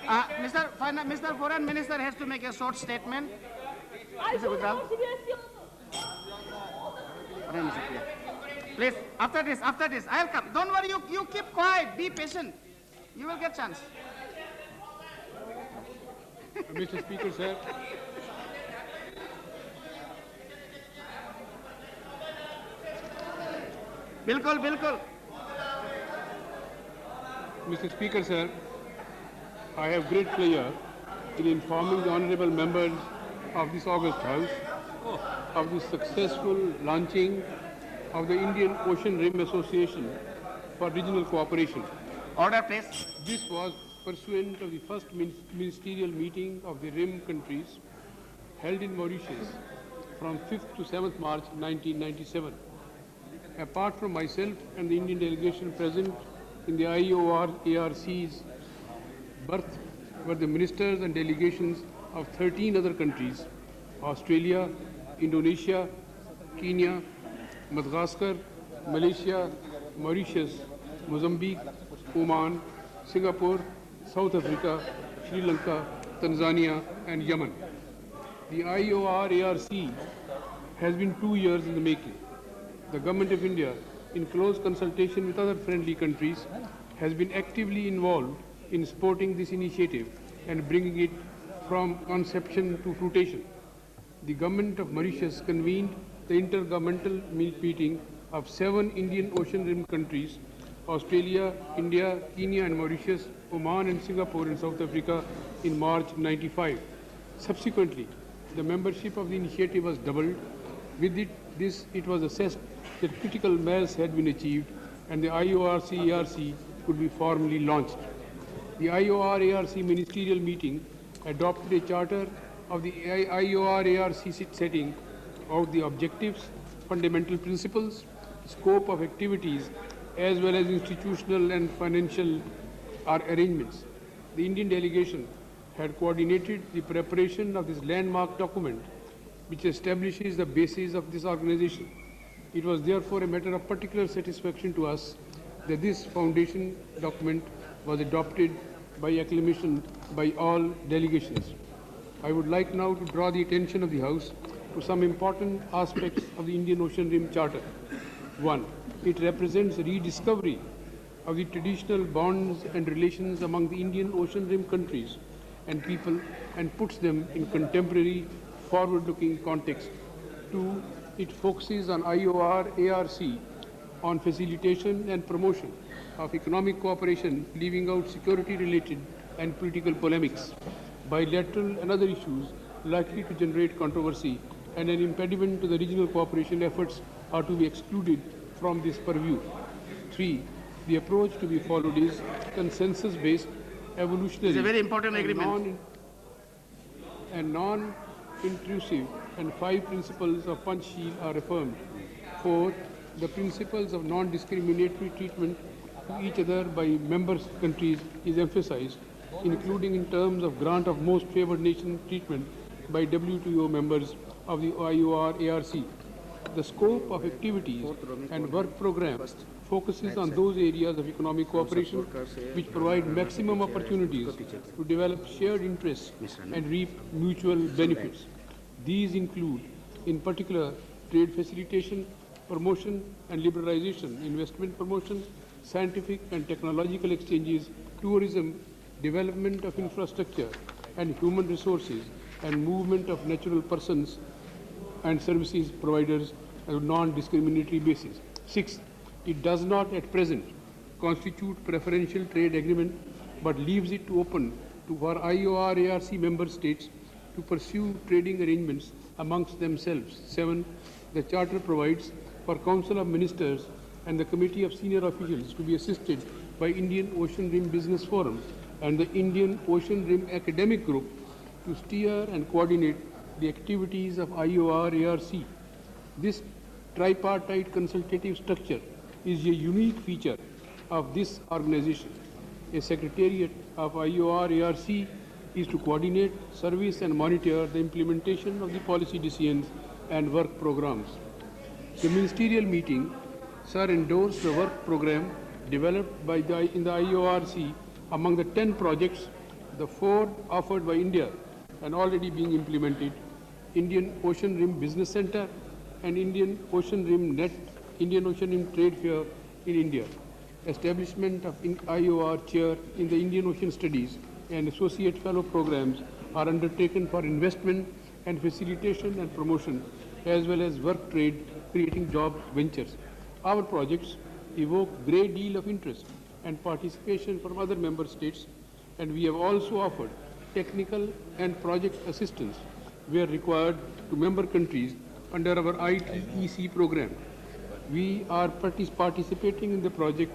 Mr. Foreign Minister has to make a short statement. Mr. Gujral. Please, after this, I'll come. Don't worry, you keep quiet, be patient. You will get chance. Mr. Speaker, sir. Bilkul. Mr. Speaker, sir, I have great pleasure in informing the honourable members of this August House of the successful launching of the Indian Ocean Rim Association for Regional Cooperation. Order, please. This was pursuant of the first ministerial meeting of the Rim countries held in Mauritius from 5th to 7th March 1997. Apart from myself and the Indian delegation present in the IORARC's berth were the ministers and delegations of 13 other countries: Australia, Indonesia, Kenya, Madagascar, Malaysia, Mauritius, Mozambique, Oman, Singapore, South Africa, Sri Lanka, Tanzania, and Yemen. The IORARC has been 2 years in the making. The Government of India, in close consultation with other friendly countries, has been actively involved in supporting this initiative and bringing it from conception to fruition. The Government of Mauritius convened the intergovernmental meeting of 7 Indian Ocean Rim countries: Australia, India, Kenya and Mauritius, Oman and Singapore and South Africa in March 95. Subsequently, the membership of the initiative was doubled. With it was assessed that critical mass had been achieved and the IORC-ERC could be formally launched. The IORARC ministerial meeting adopted a charter of the IORARC setting out the objectives, fundamental principles, scope of activities, as well as institutional and financial arrangements. The Indian delegation had coordinated the preparation of this landmark document, which establishes the basis of this organization. It was therefore a matter of particular satisfaction to us that this foundation document was adopted by acclamation by all delegations. I would like now to draw the attention of the House to some important aspects of the Indian Ocean Rim Charter. 1. It represents a rediscovery of the traditional bonds and relations among the Indian Ocean Rim countries and people and puts them in contemporary, forward-looking context. 2. It focuses on IORARC on facilitation and promotion of economic cooperation, leaving out security-related and political polemics, bilateral and other issues likely to generate controversy and an impediment to the regional cooperation efforts are to be excluded from this purview. 3. The approach to be followed is consensus-based, evolutionary, it's a very important agreement, and non-intrusive, and 5 principles of Panchsheel are affirmed. 4. The principles of non-discriminatory treatment to each other by member countries is emphasized, including in terms of grant of most favored nation treatment by WTO members of the IORARC. The scope of activities and work programs focuses on those areas of economic cooperation which provide maximum opportunities to develop shared interests and reap mutual benefits. These include, in particular, trade facilitation, promotion and liberalization, investment promotion, scientific and technological exchanges, tourism, development of infrastructure and human resources, and movement of natural persons and services providers on a non-discriminatory basis. 6. It does not at present constitute preferential trade agreement, but leaves it open to our IORARC member states to pursue trading arrangements amongst themselves. 7. The Charter provides for Council of Ministers and the Committee of Senior Officials to be assisted by Indian Ocean Rim Business Forum and the Indian Ocean Rim Academic Group to steer and coordinate the activities of IORARC. This tripartite consultative structure is a unique feature of this organization. A secretariat of IORARC is to coordinate, service and monitor the implementation of the policy decisions and work programs. The ministerial meeting, sir, endorsed the work program developed by in the IORC among the 10 projects The four offered by India and already being implemented: Indian Ocean Rim Business Center and Indian Ocean Rim Trade Fair in India. Establishment of IOR chair in the Indian Ocean Studies and associate fellow programs are undertaken for investment and facilitation and promotion, as well as work trade, creating job ventures. Our projects evoke great deal of interest and participation from other member states, and we have also offered technical and project assistance where required to member countries under our ITEC program. We are participating in the project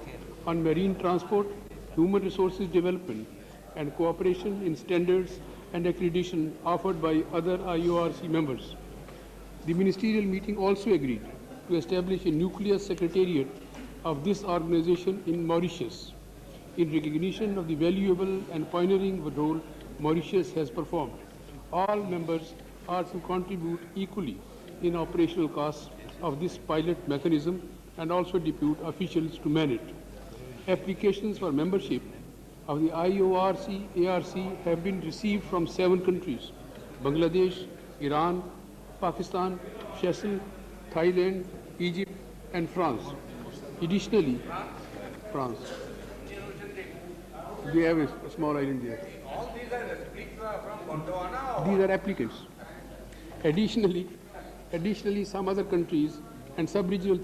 on marine transport, human resources development, and cooperation in standards and accreditation offered by other IORC members. The ministerial meeting also agreed to establish a nucleus secretariat of this organization in Mauritius in recognition of the valuable and pioneering role Mauritius has performed. All members are to contribute equally in operational costs of this pilot mechanism and also depute officials to man it. Applications for membership of the IORC ARC have been received from 7 countries: Bangladesh, Iran, Pakistan, Seychelles, Thailand, Egypt, and France. Additionally, France. They have a small island there. All these are from Gondwana? These are applicants. Additionally, some other countries and sub-regional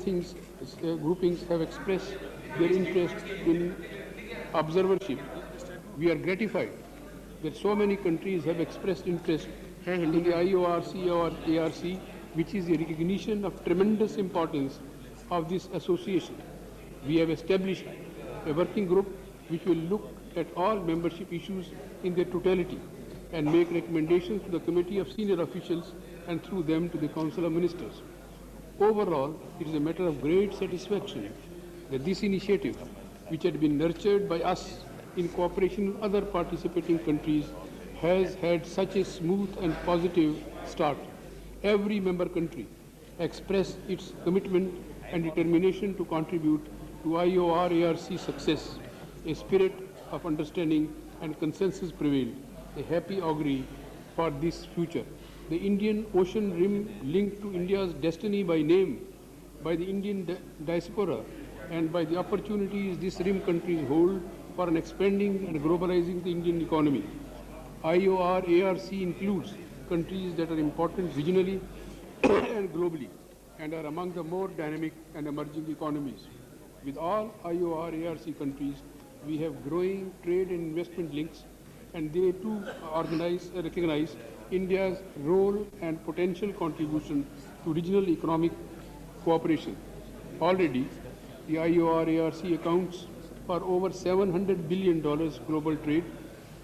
groupings have expressed their interest in observership. We are gratified that so many countries have expressed interest in the IORC or ARC, which is a recognition of tremendous importance of this association. We have established a working group which will look at all membership issues in their totality and make recommendations to the Committee of Senior Officials and through them to the Council of Ministers. Overall, it is a matter of great satisfaction that this initiative, which had been nurtured by us in cooperation with other participating countries, has had such a smooth and positive start. Every member country expressed its commitment and determination to contribute to IOR-ARC success. A spirit of understanding and consensus prevailed, a happy augury for this future. The Indian Ocean Rim, linked to India's destiny by name, by the Indian diaspora, and by the opportunities these rim countries hold for an expanding and globalizing the Indian economy. IOR-ARC includes countries that are important regionally and globally and are among the more dynamic and emerging economies. With all IOR-ARC countries, we have growing trade and investment links, and they too recognize India's role and potential contribution to regional economic cooperation. Already, the IOR-ARC accounts for over $700 billion global trade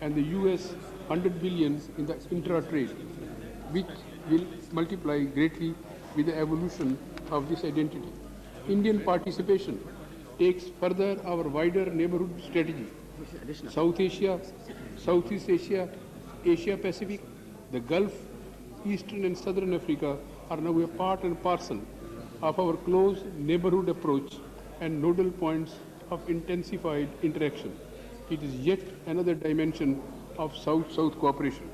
and the US $100 billion in the intra-trade, which will multiply greatly with the evolution of this identity. Indian participation takes further our wider neighborhood strategy. South Asia, Southeast Asia, Asia Pacific, the Gulf, Eastern and Southern Africa are now a part and parcel of our close neighborhood approach and nodal points of intensified interaction. It is yet another dimension of South-South cooperation.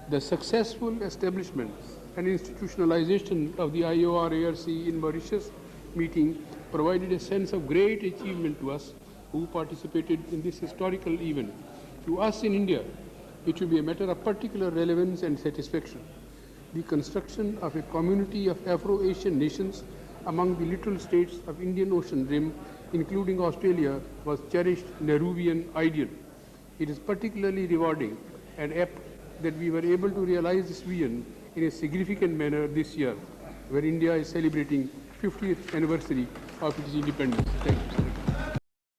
The successful establishment and institutionalization of the IOR-ARC in Mauritius meeting provided a sense of great achievement to us who participated in this historical event. To us in India, it should be a matter of particular relevance and satisfaction. The construction of a community of Afro-Asian nations among the littoral states of Indian Ocean Rim, including Australia, was cherished Nehruvian ideal. It is particularly rewarding and apt that we were able to realize this vision in a significant manner this year, where India is celebrating 50th anniversary of its independence. Thank you.